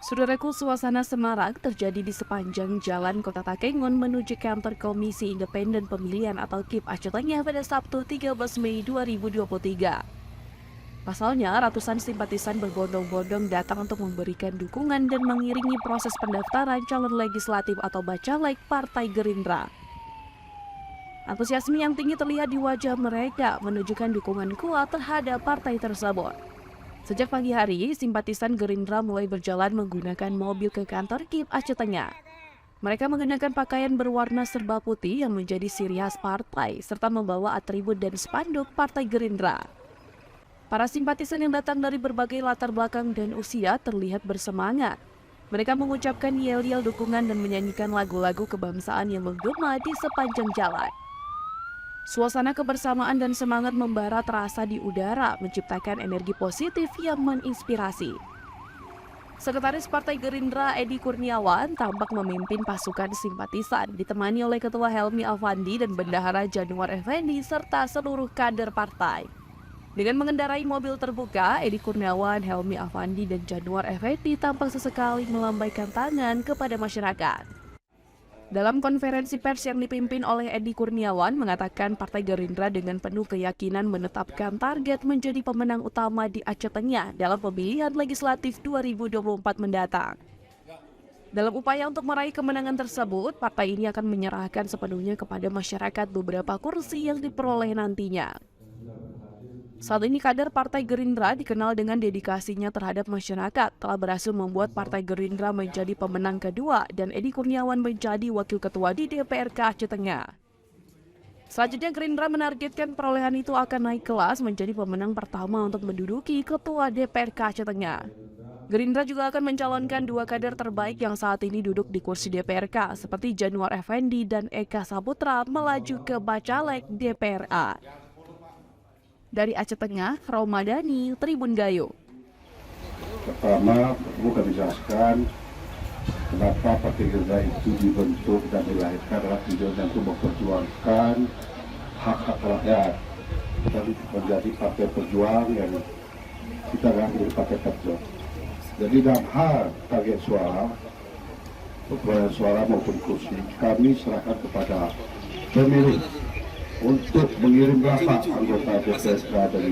Saudaraku, suasana semarak terjadi di sepanjang jalan Kota Takengon menuju kantor Komisi Independen Pemilihan atau KIP Aceh Tengah pada Sabtu 13 Mei 2023. Pasalnya, ratusan simpatisan berbondong-bondong datang untuk memberikan dukungan dan mengiringi proses pendaftaran calon legislatif atau Bacalek Partai Gerindra. Antusiasme yang tinggi terlihat di wajah mereka menunjukkan dukungan kuat terhadap partai tersebut. Sejak pagi hari, simpatisan Gerindra mulai berjalan menggunakan mobil ke kantor KIP Aceh Tengah. Mereka mengenakan pakaian berwarna serba putih yang menjadi ciri khas partai, serta membawa atribut dan spanduk Partai Gerindra. Para simpatisan yang datang dari berbagai latar belakang dan usia terlihat bersemangat. Mereka mengucapkan yel-yel dukungan dan menyanyikan lagu-lagu kebangsaan yang menggema di sepanjang jalan. Suasana kebersamaan dan semangat membara terasa di udara, menciptakan energi positif yang menginspirasi. Sekretaris Partai Gerindra Edi Kurniawan tampak memimpin pasukan simpatisan, ditemani oleh Ketua Helmi Afandi dan Bendahara Januar Effendi serta seluruh kader partai. Dengan mengendarai mobil terbuka, Edi Kurniawan, Helmi Afandi, dan Januar Effendi tampak sesekali melambaikan tangan kepada masyarakat. Dalam konferensi pers yang dipimpin oleh Edi Kurniawan mengatakan Partai Gerindra dengan penuh keyakinan menetapkan target menjadi pemenang utama di Aceh Tengah dalam pemilihan legislatif 2024 mendatang. Dalam upaya untuk meraih kemenangan tersebut, partai ini akan menyerahkan sepenuhnya kepada masyarakat beberapa kursi yang diperoleh nantinya. Saat ini kader Partai Gerindra dikenal dengan dedikasinya terhadap masyarakat, telah berhasil membuat Partai Gerindra menjadi pemenang kedua dan Edi Kurniawan menjadi wakil ketua di DPRK Aceh Tengah. Selanjutnya Gerindra menargetkan perolehan itu akan naik kelas menjadi pemenang pertama untuk menduduki ketua DPRK Aceh Tengah. Gerindra juga akan mencalonkan dua kader terbaik yang saat ini duduk di kursi DPRK seperti Januar Effendi dan Eka Saputra melaju ke Bacalek DPRA. Dari Aceh Tengah, Romadani, Tribun Gayo. Pertama, perlu kami jelaskan kenapa Partai Gerindra itu dibentuk dan dilahirkan adalah tujuannya untuk memperjuangkan hak-hak rakyat dan menjadi partai perjuang yang kita akan menjadi partai perjuang. Jadi dalam hal target suara, perolehan suara maupun kursi, kami serahkan kepada pemilih untuk mengirim berapa anggota DPRK dari